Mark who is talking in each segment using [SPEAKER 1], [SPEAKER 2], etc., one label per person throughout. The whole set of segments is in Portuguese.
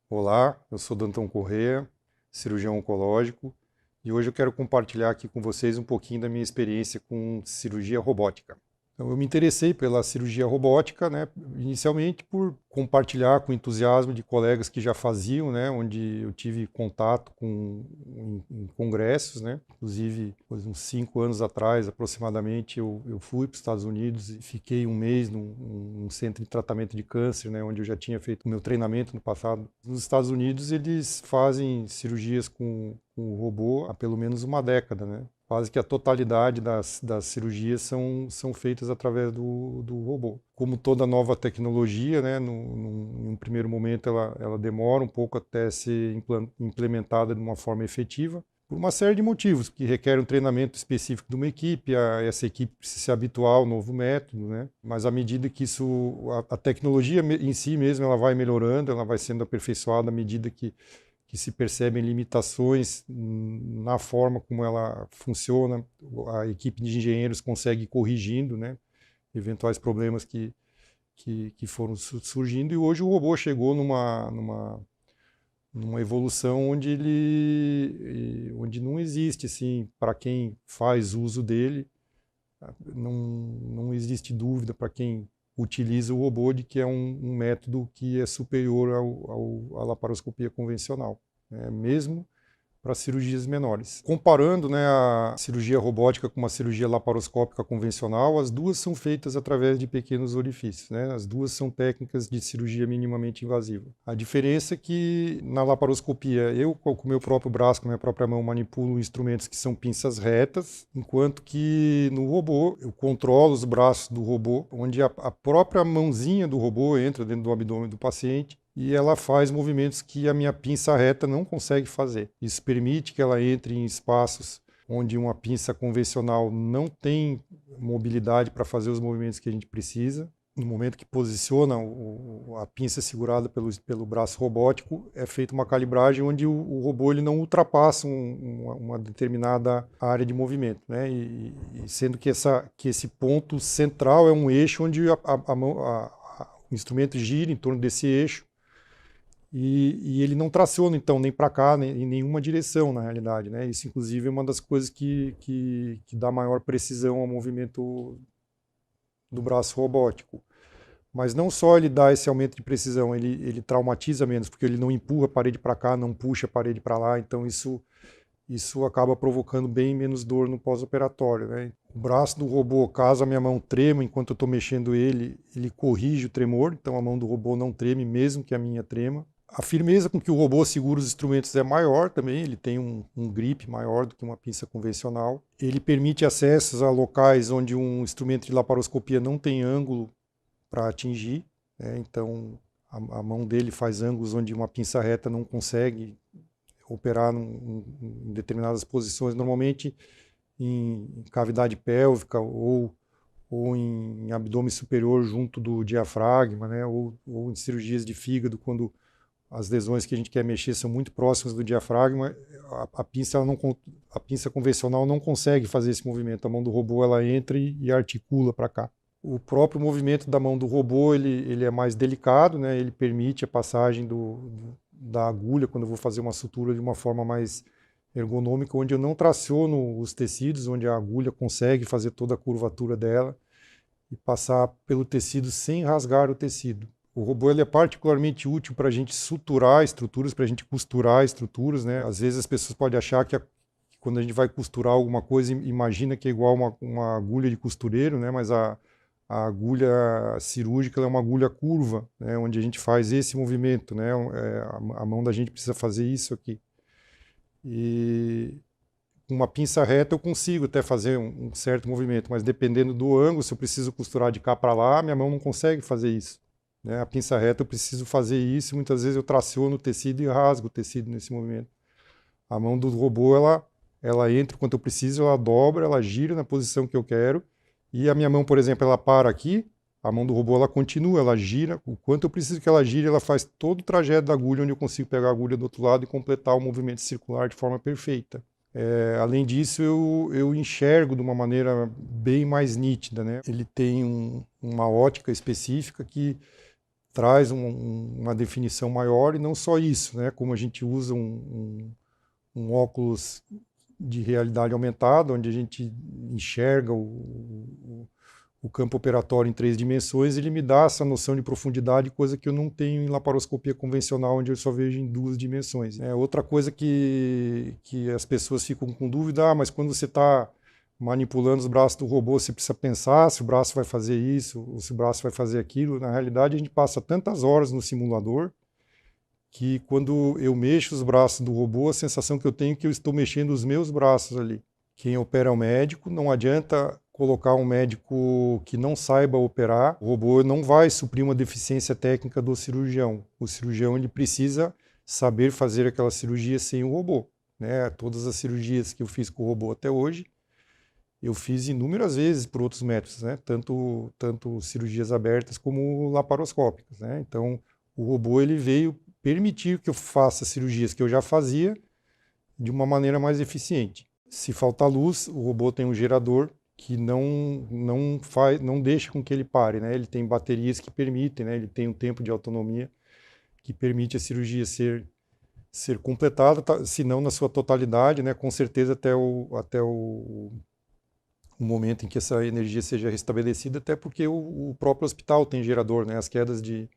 [SPEAKER 1] Olá, eu sou Danton Corrêa, cirurgião oncológico, e hoje eu quero compartilhar aqui com vocês um pouquinho da minha experiência com cirurgia robótica. Então, eu me interessei pela cirurgia robótica, né, inicialmente por compartilhar com entusiasmo de colegas que já faziam, né, onde eu tive contato em congressos, né, inclusive uns 5 anos atrás, aproximadamente, eu fui para os Estados Unidos e fiquei um mês num centro de tratamento de câncer, né, onde eu já tinha feito o meu treinamento no passado. Nos Estados Unidos, eles fazem cirurgias com robô há pelo menos uma década, né? Quase que a totalidade das cirurgias são feitas através do robô. Como toda nova tecnologia, né, num primeiro momento ela demora um pouco até ser implementada de uma forma efetiva, por uma série de motivos, que requer um treinamento específico de uma equipe, essa equipe precisa se habituar ao novo método, né? Mas à medida que a tecnologia em si mesma ela vai melhorando, ela vai sendo aperfeiçoada à medida que se percebem limitações na forma como ela funciona, a equipe de engenheiros consegue ir corrigindo, né, eventuais problemas que foram surgindo, e hoje o robô chegou numa evolução onde não existe, assim, para quem faz uso dele, não existe dúvida para quem utiliza o robô de que é um método que é superior à laparoscopia convencional, né? Mesmo para cirurgias menores. Comparando, né, a cirurgia robótica com uma cirurgia laparoscópica convencional, as duas são feitas através de pequenos orifícios, né? As duas são técnicas de cirurgia minimamente invasiva. A diferença é que na laparoscopia eu, com o meu próprio braço, com a minha própria mão, manipulo instrumentos que são pinças retas, enquanto que no robô eu controlo os braços do robô, onde a própria mãozinha do robô entra dentro do abdômen do paciente e ela faz movimentos que a minha pinça reta não consegue fazer. Isso permite que ela entre em espaços onde uma pinça convencional não tem mobilidade para fazer os movimentos que a gente precisa. No momento que posiciona a pinça segurada pelo braço robótico, é feita uma calibragem onde o robô ele não ultrapassa uma determinada área de movimento, né? E sendo que esse ponto central é um eixo onde o instrumento gira em torno desse eixo, e ele não traciona, então, nem para cá, nem em nenhuma direção, na realidade, né? Isso, inclusive, é uma das coisas que dá maior precisão ao movimento do braço robótico. Mas não só ele dá esse aumento de precisão, ele traumatiza menos, porque ele não empurra a parede para cá, não puxa a parede para lá, então isso acaba provocando bem menos dor no pós-operatório, né? O braço do robô, caso a minha mão trema enquanto eu estou mexendo ele corrige o tremor, então a mão do robô não treme, mesmo que a minha trema. A firmeza com que o robô segura os instrumentos é maior também, ele tem um grip maior do que uma pinça convencional. Ele permite acessos a locais onde um instrumento de laparoscopia não tem ângulo para atingir, né? Então a mão dele faz ângulos onde uma pinça reta não consegue operar em determinadas posições, normalmente em cavidade pélvica ou em abdômen superior junto do diafragma, né? Ou em cirurgias de fígado, quando as lesões que a gente quer mexer são muito próximas do diafragma, a pinça convencional não consegue fazer esse movimento. A mão do robô ela entra e articula para cá. O próprio movimento da mão do robô ele é mais delicado, né? Ele permite a passagem da agulha quando eu vou fazer uma sutura de uma forma mais ergonômica, onde eu não traciono os tecidos, onde a agulha consegue fazer toda a curvatura dela e passar pelo tecido sem rasgar o tecido. O robô ele é particularmente útil para a gente suturar estruturas, para a gente costurar estruturas, né? Às vezes as pessoas podem achar que quando a gente vai costurar alguma coisa, imagina que é igual uma agulha de costureiro, né? Mas a agulha cirúrgica é uma agulha curva, né? Onde a gente faz esse movimento, né? A mão da gente precisa fazer isso aqui. E com uma pinça reta eu consigo até fazer um certo movimento, mas dependendo do ângulo, se eu preciso costurar de cá para lá, minha mão não consegue fazer isso, né? A pinça reta eu preciso fazer isso, e muitas vezes eu traciono o tecido e rasgo o tecido nesse movimento. A mão do robô, ela entra quando eu preciso, ela dobra, ela gira na posição que eu quero, e a minha mão, por exemplo, ela para aqui, a mão do robô ela continua, ela gira, o quanto eu preciso que ela gire, ela faz todo o trajeto da agulha, onde eu consigo pegar a agulha do outro lado e completar o movimento circular de forma perfeita. Além disso, eu enxergo de uma maneira bem mais nítida, né? Ele tem uma ótica específica que traz uma definição maior, e não só isso, né? Como a gente usa um óculos de realidade aumentada, onde a gente enxerga o campo operatório em 3 dimensões, ele me dá essa noção de profundidade, coisa que eu não tenho em laparoscopia convencional, onde eu só vejo em 2 dimensões. Outra coisa que as pessoas ficam com dúvida, mas quando você está manipulando os braços do robô, você precisa pensar se o braço vai fazer isso, ou se o braço vai fazer aquilo. Na realidade, a gente passa tantas horas no simulador, que quando eu mexo os braços do robô, a sensação que eu tenho é que eu estou mexendo os meus braços ali. Quem opera é o médico, não adianta colocar um médico que não saiba operar, o robô não vai suprir uma deficiência técnica do cirurgião. O cirurgião ele precisa saber fazer aquela cirurgia sem o robô. Todas as cirurgias que eu fiz com o robô até hoje, eu fiz inúmeras vezes por outros métodos, tanto cirurgias abertas como laparoscópicas. Então, o robô ele veio permitir que eu faça cirurgias que eu já fazia de uma maneira mais eficiente. Se faltar luz, o robô tem um gerador que não deixa com que ele pare, Ele tem baterias que permitem, ele tem um tempo de autonomia que permite a cirurgia ser completada, se não na sua totalidade, com certeza até o momento em que essa energia seja restabelecida, até porque o próprio hospital tem gerador, As quedas de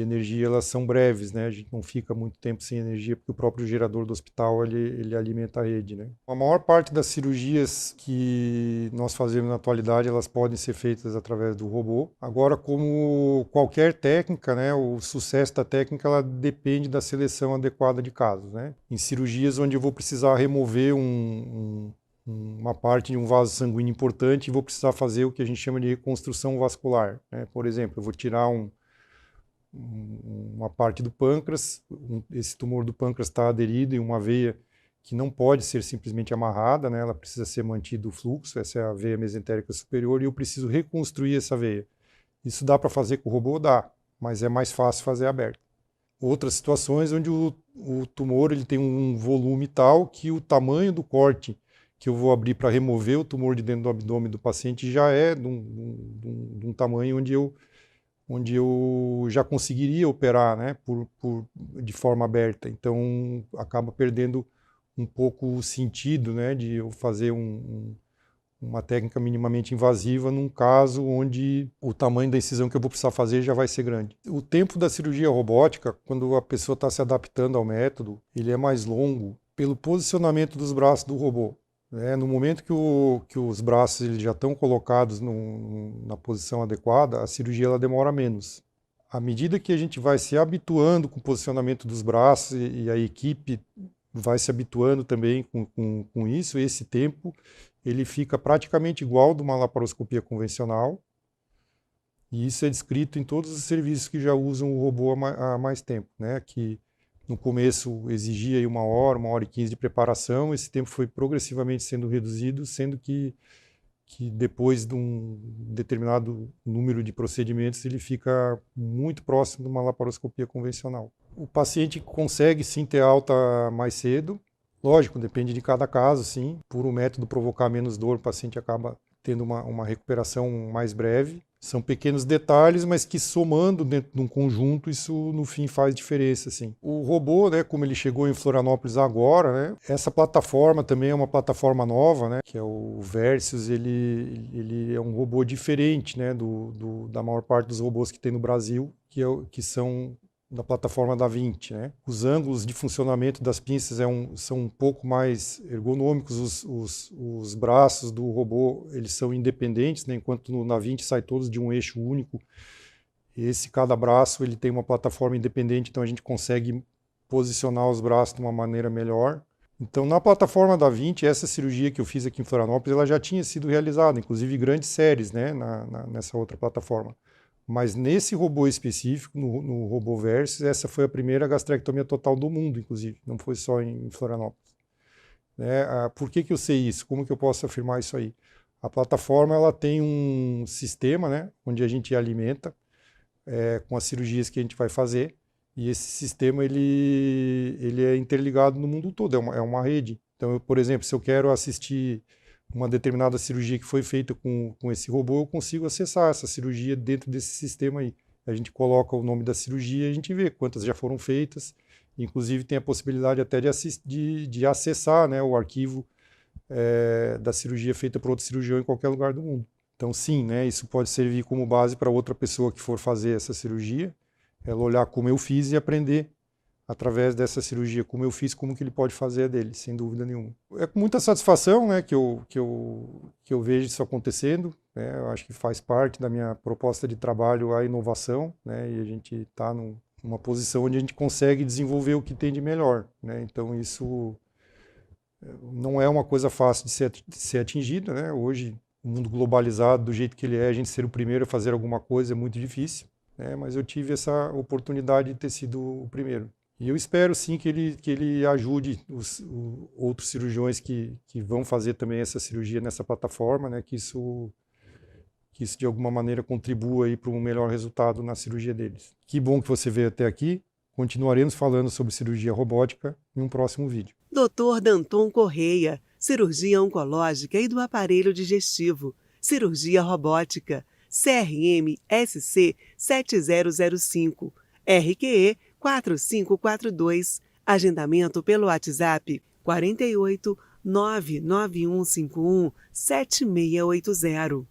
[SPEAKER 1] energia elas são breves, A gente não fica muito tempo sem energia porque o próprio gerador do hospital ele alimenta a rede, A maior parte das cirurgias que nós fazemos na atualidade elas podem ser feitas através do robô. Agora, como qualquer técnica, o sucesso da técnica ela depende da seleção adequada de casos, Em cirurgias onde eu vou precisar remover uma parte de um vaso sanguíneo importante e vou precisar fazer o que a gente chama de reconstrução vascular, Por exemplo, eu vou tirar uma parte do pâncreas, esse tumor do pâncreas está aderido em uma veia que não pode ser simplesmente amarrada, ela precisa ser mantido o fluxo, essa é a veia mesentérica superior, e eu preciso reconstruir essa veia. Isso dá para fazer com o robô? Dá, mas é mais fácil fazer aberto. Outras situações onde o tumor ele tem um volume tal que o tamanho do corte que eu vou abrir para remover o tumor de dentro do abdômen do paciente já é de um tamanho onde eu já conseguiria operar de forma aberta. Então, acaba perdendo um pouco o sentido de eu fazer uma técnica minimamente invasiva num caso onde o tamanho da incisão que eu vou precisar fazer já vai ser grande. O tempo da cirurgia robótica, quando a pessoa está se adaptando ao método, ele é mais longo pelo posicionamento dos braços do robô. No momento que os braços eles já estão colocados na posição adequada, a cirurgia ela demora menos. À medida que a gente vai se habituando com o posicionamento dos braços e a equipe vai se habituando também com isso, esse tempo ele fica praticamente igual de uma laparoscopia convencional. E isso é descrito em todos os serviços que já usam o robô há mais tempo, que no começo exigia aí 1 hora e 15 de preparação, esse tempo foi progressivamente sendo reduzido, sendo que depois de um determinado número de procedimentos ele fica muito próximo de uma laparoscopia convencional. O paciente consegue sim ter alta mais cedo, lógico, depende de cada caso, sim. Por um método provocar menos dor, o paciente acaba tendo uma recuperação mais breve. São pequenos detalhes, mas que somando dentro de um conjunto, isso no fim faz diferença, sim. O robô, como ele chegou em Florianópolis agora, essa plataforma também é uma plataforma nova, que é o Versus, ele é um robô diferente, da maior parte dos robôs que tem no Brasil, que são da plataforma da 20, Os ângulos de funcionamento das pinças são um pouco mais ergonômicos, os braços do robô eles são independentes, enquanto na 20 sai todos de um eixo único. Cada braço ele tem uma plataforma independente, então a gente consegue posicionar os braços de uma maneira melhor. Então, na plataforma da 20, essa cirurgia que eu fiz aqui em Florianópolis, ela já tinha sido realizada, inclusive grandes séries, nessa outra plataforma. Mas nesse robô específico, no robô Versus, essa foi a primeira gastrectomia total do mundo, inclusive, não foi só em Florianópolis. Por que eu sei isso? Como que eu posso afirmar isso aí? A plataforma ela tem um sistema, onde a gente alimenta com as cirurgias que a gente vai fazer, e esse sistema ele é interligado no mundo todo, é uma rede. Então, por exemplo, se eu quero assistir uma determinada cirurgia que foi feita com esse robô, eu consigo acessar essa cirurgia dentro desse sistema aí. a gente coloca o nome da cirurgia e a gente vê quantas já foram feitas. Inclusive tem a possibilidade até de acessar, né, o arquivo da cirurgia feita por outro cirurgião em qualquer lugar do mundo. Então sim, né, isso pode servir como base para outra pessoa que for fazer essa cirurgia, ela olhar como eu fiz e aprender através dessa cirurgia, como eu fiz, como que ele pode fazer a dele, sem dúvida nenhuma. É com muita satisfação, né, que eu vejo isso acontecendo, né, eu acho que faz parte da minha proposta de trabalho a inovação, né, e a gente está numa posição onde a gente consegue desenvolver o que tem de melhor, né, então isso não é uma coisa fácil de ser atingida, né, hoje o mundo globalizado, do jeito que ele é, a gente ser o primeiro a fazer alguma coisa é muito difícil, né, mas eu tive essa oportunidade de ter sido o primeiro. E eu espero sim que ele ajude os outros cirurgiões que vão fazer também essa cirurgia nessa plataforma, né, que isso de alguma maneira contribua para um melhor resultado na cirurgia deles. Que bom que você veio até aqui. Continuaremos falando sobre cirurgia robótica em um próximo vídeo.
[SPEAKER 2] Dr. Danton Correia, cirurgia oncológica e do aparelho digestivo, cirurgia robótica, CRM SC 7005, RQE 4542, agendamento pelo WhatsApp 48 99151 7680.